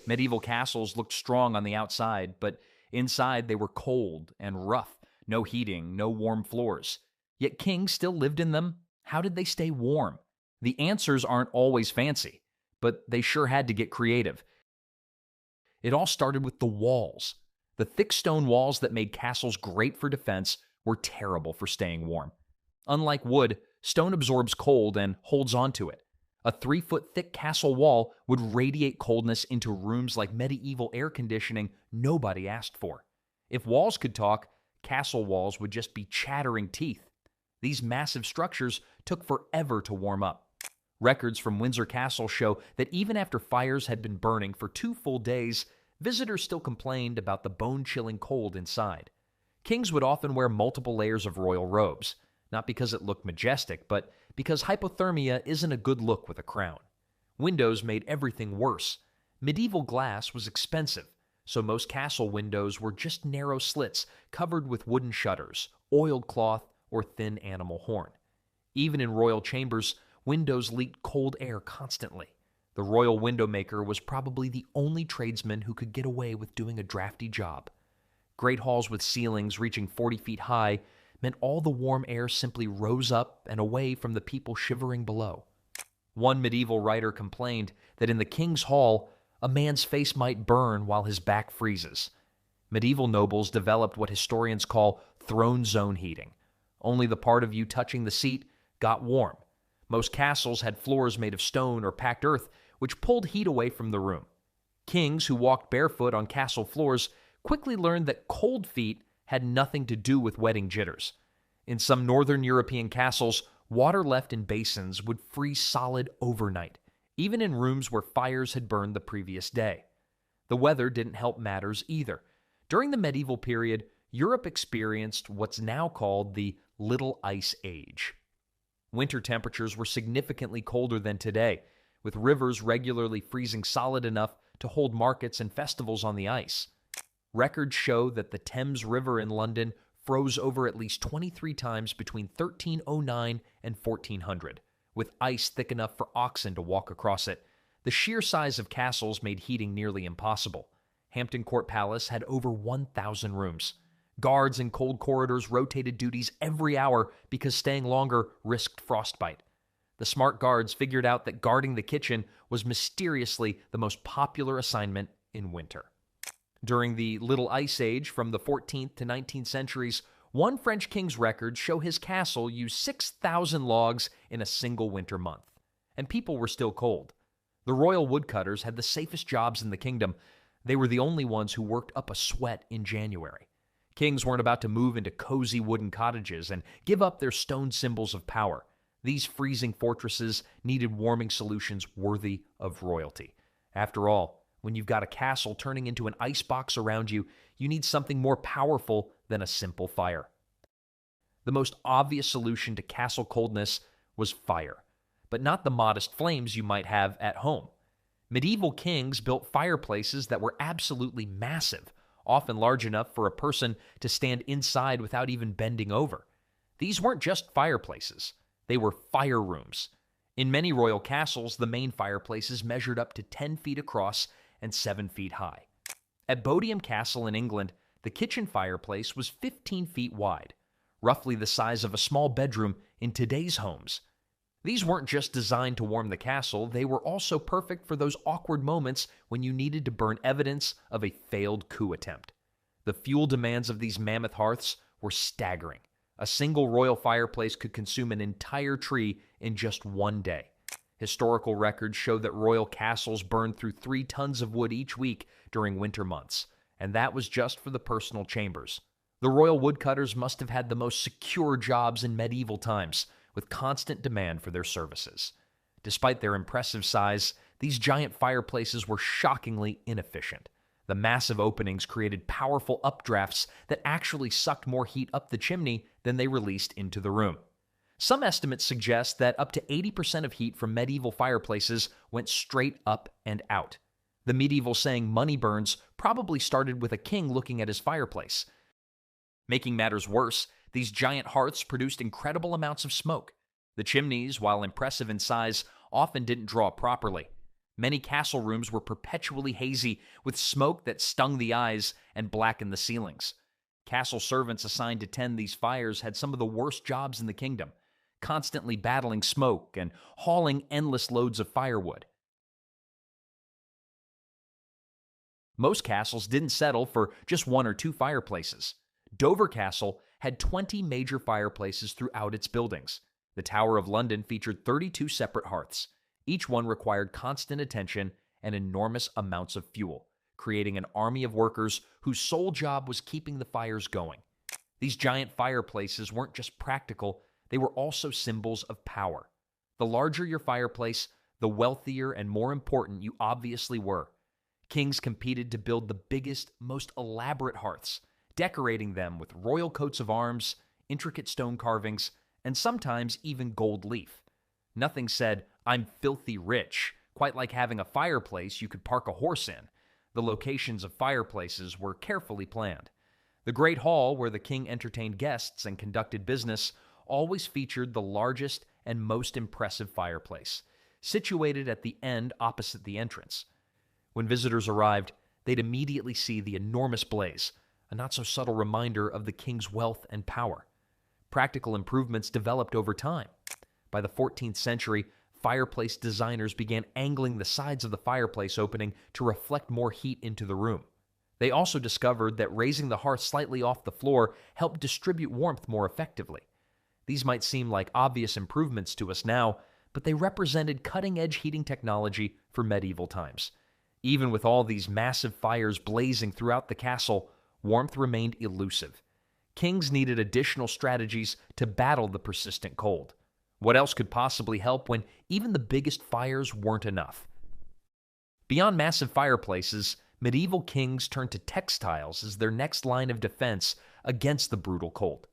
Medieval castles looked strong on the outside, but inside they were cold and rough. No heating, no warm floors. Yet kings still lived in them. How did they stay warm? The answers aren't always fancy, but they sure had to get creative. It all started with the walls. The thick stone walls that made castles great for defense were terrible for staying warm. Unlike wood, stone absorbs cold and holds onto it. A 3-foot thick castle wall would radiate coldness into rooms like medieval air conditioning nobody asked for. If walls could talk, castle walls would just be chattering teeth. These massive structures took forever to warm up. Records from Windsor Castle show that even after fires had been burning for 2 full days, visitors still complained about the bone-chilling cold inside. Kings would often wear multiple layers of royal robes, not because it looked majestic, but because hypothermia isn't a good look with a crown. Windows made everything worse. Medieval glass was expensive, so most castle windows were just narrow slits covered with wooden shutters, oiled cloth, or thin animal horn. Even in royal chambers, windows leaked cold air constantly. The royal window maker was probably the only tradesman who could get away with doing a drafty job. Great halls with ceilings reaching 40 feet high meant all the warm air simply rose up and away from the people shivering below. One medieval writer complained that in the king's hall, a man's face might burn while his back freezes. Medieval nobles developed what historians call throne zone heating. Only the part of you touching the seat got warm. Most castles had floors made of stone or packed earth, which pulled heat away from the room. Kings who walked barefoot on castle floors quickly learned that cold feet had nothing to do with wedding jitters. In some northern European castles, water left in basins would freeze solid overnight, even in rooms where fires had burned the previous day. The weather didn't help matters either. During the medieval period, Europe experienced what's now called the Little Ice Age. Winter temperatures were significantly colder than today, with rivers regularly freezing solid enough to hold markets and festivals on the ice. Records show that the Thames River in London froze over at least 23 times between 1309 and 1400, with ice thick enough for oxen to walk across it. The sheer size of castles made heating nearly impossible. Hampton Court Palace had over 1,000 rooms. Guards in cold corridors rotated duties every hour because staying longer risked frostbite. The smart guards figured out that guarding the kitchen was mysteriously the most popular assignment in winter. During the Little Ice Age from the 14th to 19th centuries, one French king's records show his castle used 6,000 logs in a single winter month. And people were still cold. The royal woodcutters had the safest jobs in the kingdom. They were the only ones who worked up a sweat in January. Kings weren't about to move into cozy wooden cottages and give up their stone symbols of power. These freezing fortresses needed warming solutions worthy of royalty. After all, when you've got a castle turning into an icebox around you, you need something more powerful than a simple fire. The most obvious solution to castle coldness was fire, but not the modest flames you might have at home. Medieval kings built fireplaces that were absolutely massive, often large enough for a person to stand inside without even bending over. These weren't just fireplaces, they were fire rooms. In many royal castles, the main fireplaces measured up to 10 feet across and 7 feet high. At Bodiam Castle in England, the kitchen fireplace was 15 feet wide, roughly the size of a small bedroom in today's homes. These weren't just designed to warm the castle, they were also perfect for those awkward moments when you needed to burn evidence of a failed coup attempt. The fuel demands of these mammoth hearths were staggering. A single royal fireplace could consume an entire tree in just one day. Historical records show that royal castles burned through 3 tons of wood each week during winter months, and that was just for the personal chambers. The royal woodcutters must have had the most secure jobs in medieval times, with constant demand for their services. Despite their impressive size, these giant fireplaces were shockingly inefficient. The massive openings created powerful updrafts that actually sucked more heat up the chimney than they released into the room. Some estimates suggest that up to 80% of heat from medieval fireplaces went straight up and out. The medieval saying money burns probably started with a king looking at his fireplace. Making matters worse, these giant hearths produced incredible amounts of smoke. The chimneys, while impressive in size, often didn't draw properly. Many castle rooms were perpetually hazy, with smoke that stung the eyes and blackened the ceilings. Castle servants assigned to tend these fires had some of the worst jobs in the kingdom, constantly battling smoke and hauling endless loads of firewood. Most castles didn't settle for just one or two fireplaces. Dover Castle had 20 major fireplaces throughout its buildings. The Tower of London featured 32 separate hearths. Each one required constant attention and enormous amounts of fuel, creating an army of workers whose sole job was keeping the fires going. These giant fireplaces weren't just practical, they were also symbols of power. The larger your fireplace, the wealthier and more important you obviously were. Kings competed to build the biggest, most elaborate hearths, decorating them with royal coats of arms, intricate stone carvings, and sometimes even gold leaf. Nothing said, "I'm filthy rich," quite like having a fireplace you could park a horse in. The locations of fireplaces were carefully planned. The Great Hall, where the king entertained guests and conducted business, always featured the largest and most impressive fireplace, situated at the end opposite the entrance. When visitors arrived, they'd immediately see the enormous blaze, a not-so-subtle reminder of the king's wealth and power. Practical improvements developed over time. By the 14th century, fireplace designers began angling the sides of the fireplace opening to reflect more heat into the room. They also discovered that raising the hearth slightly off the floor helped distribute warmth more effectively. These might seem like obvious improvements to us now, but they represented cutting-edge heating technology for medieval times. Even with all these massive fires blazing throughout the castle, warmth remained elusive. Kings needed additional strategies to battle the persistent cold. What else could possibly help when even the biggest fires weren't enough? Beyond massive fireplaces, medieval kings turned to textiles as their next line of defense against the brutal cold.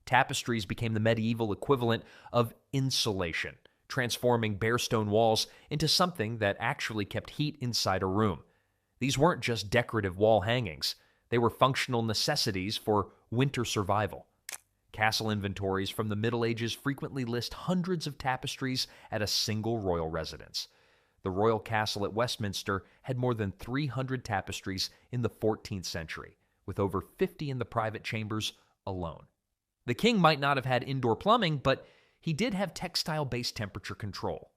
Tapestries became the medieval equivalent of insulation, transforming bare stone walls into something that actually kept heat inside a room. These weren't just decorative wall hangings, they were functional necessities for winter survival. Castle inventories from the Middle Ages frequently list hundreds of tapestries at a single royal residence. The royal castle at Westminster had more than 300 tapestries in the 14th century, with over 50 in the private chambers alone. The king might not have had indoor plumbing, but he did have textile-based temperature control.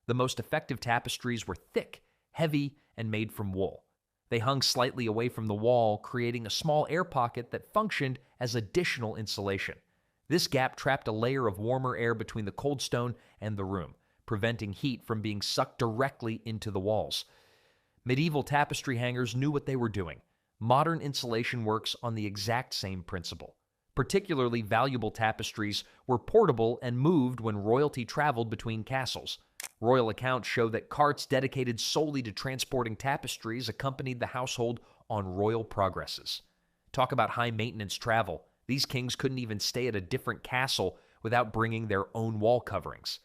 The most effective tapestries were thick, heavy, and made from wool. They hung slightly away from the wall, creating a small air pocket that functioned as additional insulation. This gap trapped a layer of warmer air between the cold stone and the room, preventing heat from being sucked directly into the walls. Medieval tapestry hangers knew what they were doing. Modern insulation works on the exact same principle. Particularly valuable tapestries were portable and moved when royalty traveled between castles. Royal accounts show that carts dedicated solely to transporting tapestries accompanied the household on royal progresses. Talk about high-maintenance travel. These kings couldn't even stay at a different castle without bringing their own wall coverings.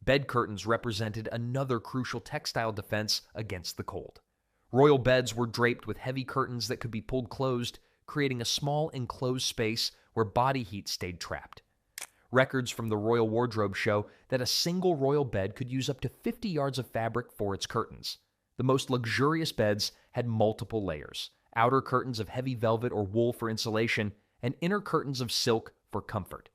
Bed curtains represented another crucial textile defense against the cold. Royal beds were draped with heavy curtains that could be pulled closed, creating a small enclosed space where body heat stayed trapped. Records from the royal wardrobe show that a single royal bed could use up to 50 yards of fabric for its curtains. The most luxurious beds had multiple layers, outer curtains of heavy velvet or wool for insulation, and inner curtains of silk for comfort.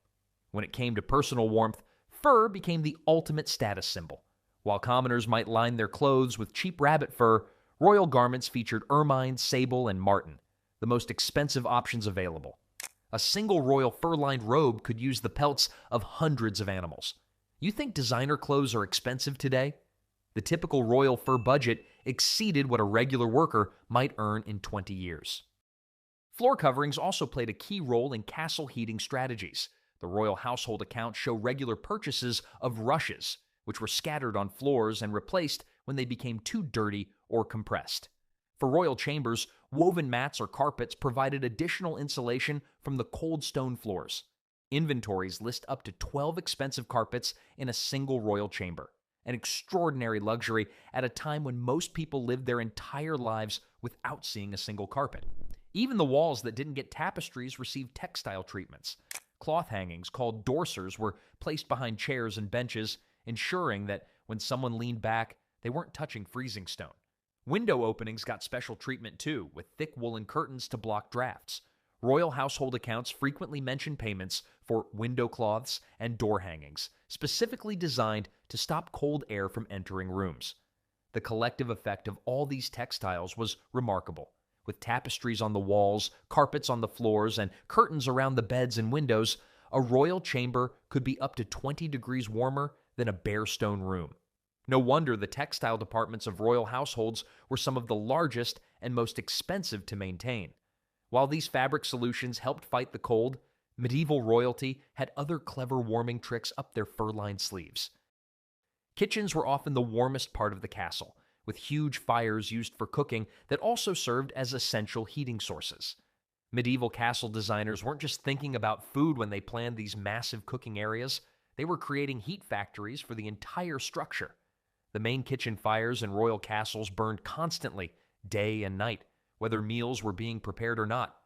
When it came to personal warmth, fur became the ultimate status symbol. While commoners might line their clothes with cheap rabbit fur, royal garments featured ermine, sable, and marten, the most expensive options available. A single royal fur-lined robe could use the pelts of hundreds of animals. You think designer clothes are expensive today? The typical royal fur budget exceeded what a regular worker might earn in 20 years. Floor coverings also played a key role in castle heating strategies. The royal household accounts show regular purchases of rushes, which were scattered on floors and replaced when they became too dirty or compressed. For royal chambers, woven mats or carpets provided additional insulation from the cold stone floors. Inventories list up to 12 expensive carpets in a single royal chamber, an extraordinary luxury at a time when most people lived their entire lives without seeing a single carpet. Even the walls that didn't get tapestries received textile treatments. Cloth hangings called dorsers were placed behind chairs and benches, ensuring that when someone leaned back, they weren't touching freezing stone. Window openings got special treatment too, with thick woolen curtains to block drafts. Royal household accounts frequently mention payments for window cloths and door hangings, specifically designed to stop cold air from entering rooms. The collective effect of all these textiles was remarkable. With tapestries on the walls, carpets on the floors, and curtains around the beds and windows, a royal chamber could be up to 20 degrees warmer than a bare stone room. No wonder the textile departments of royal households were some of the largest and most expensive to maintain. While these fabric solutions helped fight the cold, medieval royalty had other clever warming tricks up their fur-lined sleeves. Kitchens were often the warmest part of the castle, with huge fires used for cooking that also served as essential heating sources. Medieval castle designers weren't just thinking about food when they planned these massive cooking areas, they were creating heat factories for the entire structure. The main kitchen fires in royal castles burned constantly, day and night, whether meals were being prepared or not.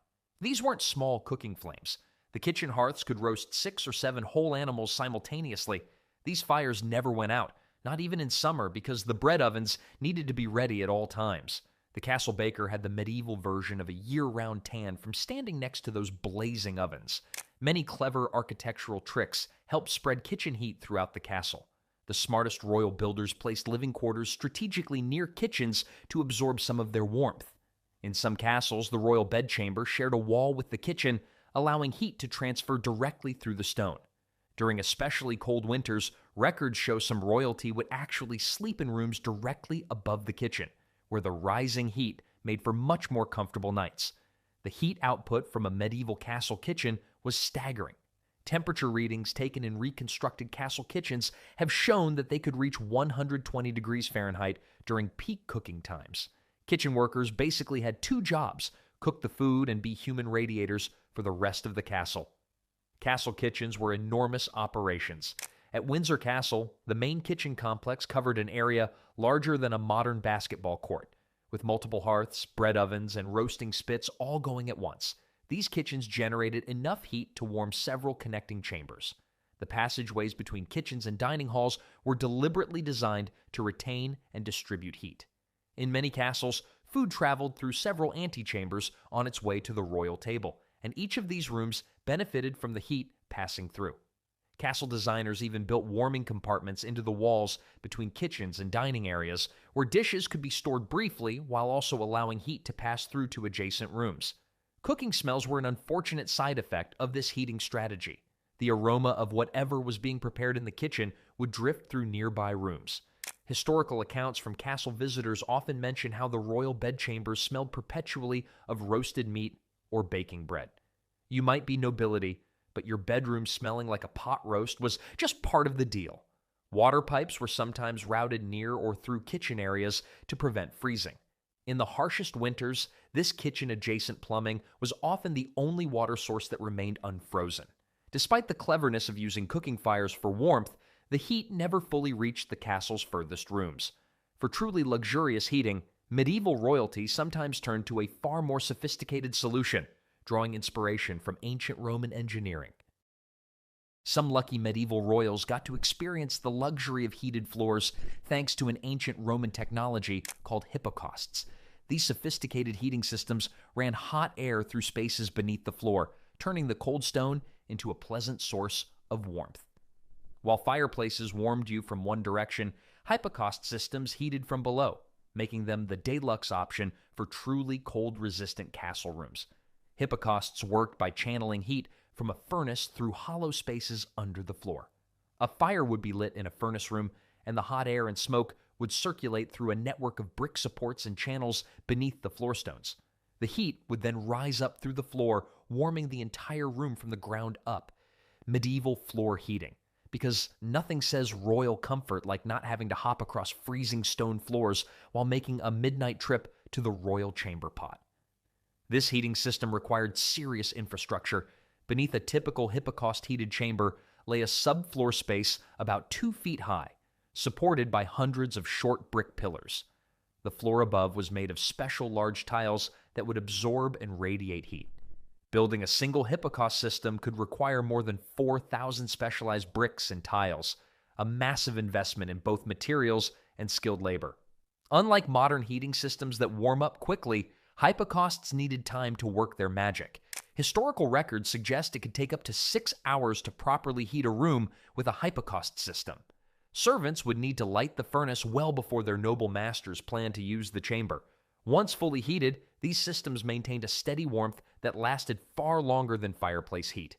These weren't small cooking flames. The kitchen hearths could roast 6 or 7 whole animals simultaneously. These fires never went out, not even in summer, because the bread ovens needed to be ready at all times. The castle baker had the medieval version of a year-round tan from standing next to those blazing ovens. Many clever architectural tricks helped spread kitchen heat throughout the castle. The smartest royal builders placed living quarters strategically near kitchens to absorb some of their warmth. In some castles, the royal bedchamber shared a wall with the kitchen, allowing heat to transfer directly through the stone. During especially cold winters, records show some royalty would actually sleep in rooms directly above the kitchen, where the rising heat made for much more comfortable nights. The heat output from a medieval castle kitchen was staggering. Temperature readings taken in reconstructed castle kitchens have shown that they could reach 120 degrees Fahrenheit during peak cooking times. Kitchen workers basically had 2 jobs: cook the food and be human radiators for the rest of the castle. Castle kitchens were enormous operations. At Windsor Castle, the main kitchen complex covered an area larger than a modern basketball court, with multiple hearths, bread ovens, and roasting spits all going at once. These kitchens generated enough heat to warm several connecting chambers. The passageways between kitchens and dining halls were deliberately designed to retain and distribute heat. In many castles, food traveled through several antechambers on its way to the royal table, and each of these rooms benefited from the heat passing through. Castle designers even built warming compartments into the walls between kitchens and dining areas, where dishes could be stored briefly while also allowing heat to pass through to adjacent rooms. Cooking smells were an unfortunate side effect of this heating strategy. The aroma of whatever was being prepared in the kitchen would drift through nearby rooms. Historical accounts from castle visitors often mention how the royal bedchambers smelled perpetually of roasted meat or baking bread. You might be nobility, but your bedroom smelling like a pot roast was just part of the deal. Water pipes were sometimes routed near or through kitchen areas to prevent freezing. In the harshest winters, this kitchen-adjacent plumbing was often the only water source that remained unfrozen. Despite the cleverness of using cooking fires for warmth, the heat never fully reached the castle's furthest rooms. For truly luxurious heating, medieval royalty sometimes turned to a far more sophisticated solution, drawing inspiration from ancient Roman engineering. Some lucky medieval royals got to experience the luxury of heated floors thanks to an ancient Roman technology called hippocausts. These sophisticated heating systems ran hot air through spaces beneath the floor, turning the cold stone into a pleasant source of warmth. While fireplaces warmed you from one direction, hypocaust systems heated from below, making them the deluxe option for truly cold-resistant castle rooms. Hippocausts worked by channeling heat from a furnace through hollow spaces under the floor. A fire would be lit in a furnace room, and the hot air and smoke would circulate through a network of brick supports and channels beneath the floor stones. The heat would then rise up through the floor, warming the entire room from the ground up. Medieval floor heating. Because nothing says royal comfort like not having to hop across freezing stone floors while making a midnight trip to the royal chamber pot. This heating system required serious infrastructure. Beneath a typical hippocaust-heated chamber lay a subfloor space about 2 feet high, supported by hundreds of short brick pillars. The floor above was made of special large tiles that would absorb and radiate heat. Building a single hippocaust system could require more than 4,000 specialized bricks and tiles, a massive investment in both materials and skilled labor. Unlike modern heating systems that warm up quickly, hypocausts needed time to work their magic. Historical records suggest it could take up to 6 hours to properly heat a room with a hypocaust system. Servants would need to light the furnace well before their noble masters planned to use the chamber. Once fully heated, these systems maintained a steady warmth that lasted far longer than fireplace heat.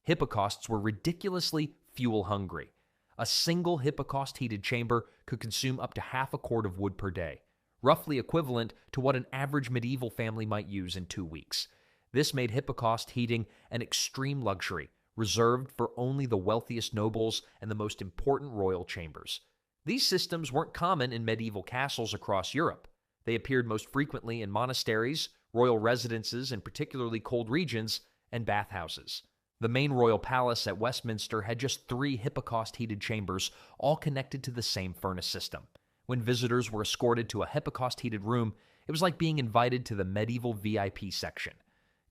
Hypocausts were ridiculously fuel-hungry. A single hypocaust-heated chamber could consume up to half a cord of wood per day, roughly equivalent to what an average medieval family might use in 2 weeks. This made hypocaust heating an extreme luxury, reserved for only the wealthiest nobles and the most important royal chambers. These systems weren't common in medieval castles across Europe. They appeared most frequently in monasteries, royal residences in particularly cold regions, and bathhouses. The main royal palace at Westminster had just 3 hypocaust-heated chambers, all connected to the same furnace system. When visitors were escorted to a hypocaust-heated room, it was like being invited to the medieval VIP section.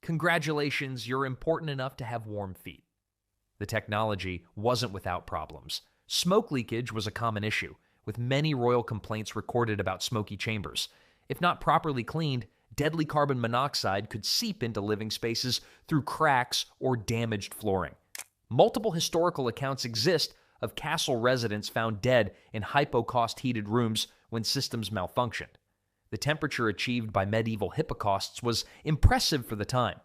Congratulations, you're important enough to have warm feet. The technology wasn't without problems. Smoke leakage was a common issue, with many royal complaints recorded about smoky chambers. If not properly cleaned, deadly carbon monoxide could seep into living spaces through cracks or damaged flooring. Multiple historical accounts exist of castle residents found dead in hypocaust-heated rooms when systems malfunctioned. The temperature achieved by medieval hypocausts was impressive for the time.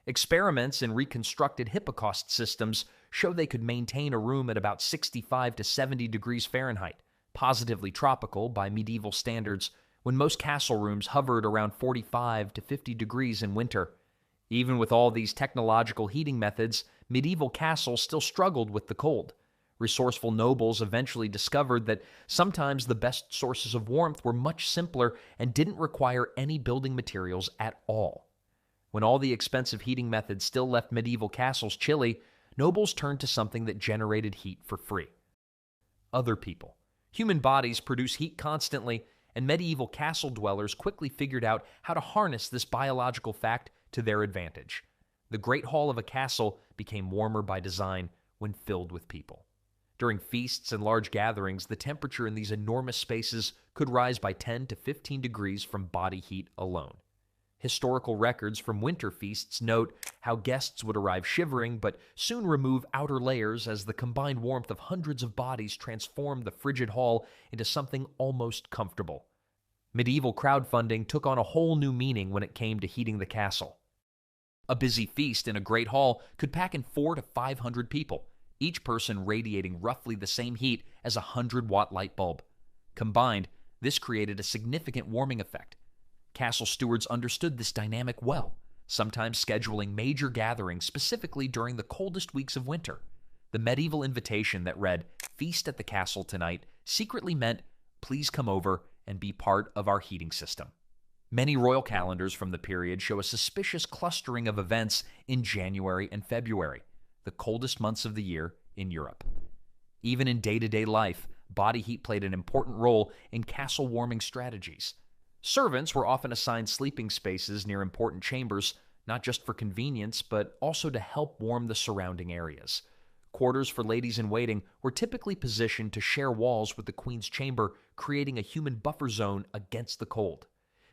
Experiments in reconstructed hypocaust systems show they could maintain a room at about 65 to 70 degrees Fahrenheit, positively tropical by medieval standards, when most castle rooms hovered around 45 to 50 degrees in winter. Even with all these technological heating methods, medieval castles still struggled with the cold. Resourceful nobles eventually discovered that sometimes the best sources of warmth were much simpler and didn't require any building materials at all. When all the expensive heating methods still left medieval castles chilly, nobles turned to something that generated heat for free. Other people. Human bodies produce heat constantly, and medieval castle dwellers quickly figured out how to harness this biological fact to their advantage. The Great Hall of a castle became warmer by design when filled with people. During feasts and large gatherings, the temperature in these enormous spaces could rise by 10 to 15 degrees from body heat alone. Historical records from winter feasts note how guests would arrive shivering but soon remove outer layers as the combined warmth of hundreds of bodies transformed the frigid hall into something almost comfortable. Medieval crowdfunding took on a whole new meaning when it came to heating the castle. A busy feast in a great hall could pack in 400 to 500 people, each person radiating roughly the same heat as a 100-watt light bulb. Combined, this created a significant warming effect. Castle stewards understood this dynamic well, sometimes scheduling major gatherings specifically during the coldest weeks of winter. The medieval invitation that read, "Feast at the castle tonight," secretly meant, "Please come over and be part of our heating system." Many royal calendars from the period show a suspicious clustering of events in January and February, the coldest months of the year in Europe. Even in day-to-day life, body heat played an important role in castle warming strategies. Servants were often assigned sleeping spaces near important chambers, not just for convenience, but also to help warm the surrounding areas. Quarters for ladies-in-waiting were typically positioned to share walls with the queen's chamber, creating a human buffer zone against the cold.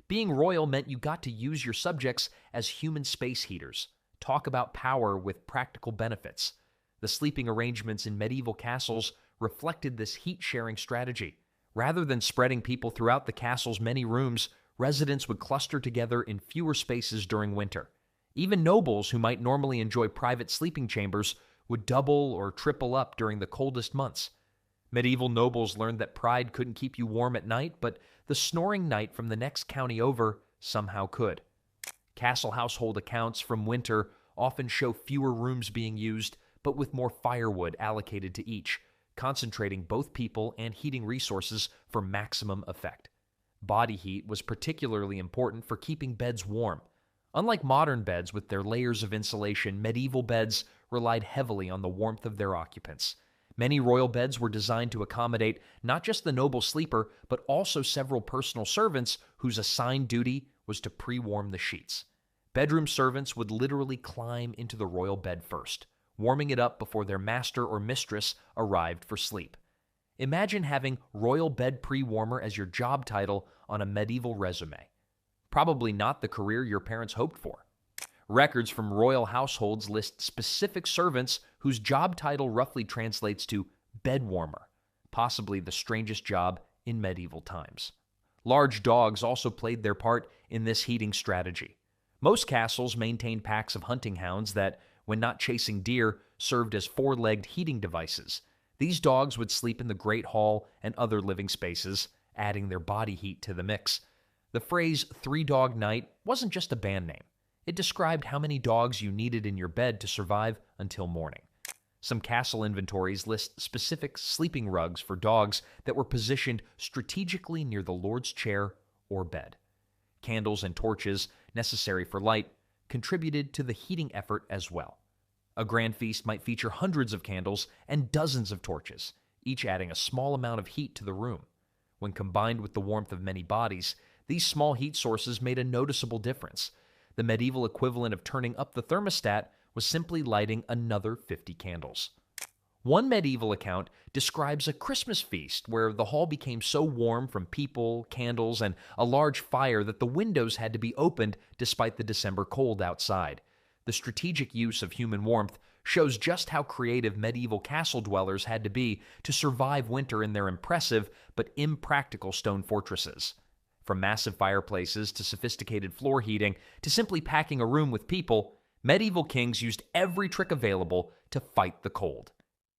Being royal meant you got to use your subjects as human space heaters. Talk about power with practical benefits. The sleeping arrangements in medieval castles reflected this heat-sharing strategy. Rather than spreading people throughout the castle's many rooms, residents would cluster together in fewer spaces during winter. Even nobles who might normally enjoy private sleeping chambers would double or triple up during the coldest months. Medieval nobles learned that pride couldn't keep you warm at night, but the snoring knight from the next county over somehow could. Castle household accounts from winter often show fewer rooms being used, but with more firewood allocated to each, concentrating both people and heating resources for maximum effect. Body heat was particularly important for keeping beds warm. Unlike modern beds with their layers of insulation, medieval beds relied heavily on the warmth of their occupants. Many royal beds were designed to accommodate not just the noble sleeper, but also several personal servants whose assigned duty was to pre-warm the sheets. Bedroom servants would literally climb into the royal bed first, warming it up before their master or mistress arrived for sleep. Imagine having royal bed pre-warmer as your job title on a medieval resume. Probably not the career your parents hoped for. Records from royal households list specific servants whose job title roughly translates to bed warmer, possibly the strangest job in medieval times. Large dogs also played their part in this heating strategy. Most castles maintained packs of hunting hounds that, when not chasing deer, served as four-legged heating devices. These dogs would sleep in the Great Hall and other living spaces, adding their body heat to the mix. The phrase three-dog night wasn't just a band name. It described how many dogs you needed in your bed to survive until morning. Some castle inventories list specific sleeping rugs for dogs that were positioned strategically near the lord's chair or bed. Candles and torches, necessary for light, contributed to the heating effort as well. A grand feast might feature hundreds of candles and dozens of torches, each adding a small amount of heat to the room. When combined with the warmth of many bodies, these small heat sources made a noticeable difference. The medieval equivalent of turning up the thermostat was simply lighting another 50 candles. One medieval account describes a Christmas feast where the hall became so warm from people, candles, and a large fire that the windows had to be opened despite the December cold outside. The strategic use of human warmth shows just how creative medieval castle dwellers had to be to survive winter in their impressive but impractical stone fortresses. From massive fireplaces to sophisticated floor heating to simply packing a room with people, medieval kings used every trick available to fight the cold.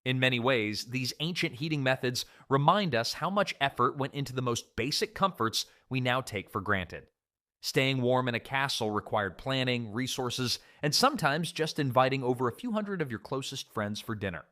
In many ways, these ancient heating methods remind us how much effort went into the most basic comforts we now take for granted. Staying warm in a castle required planning, resources, and sometimes just inviting over a few hundred of your closest friends for dinner.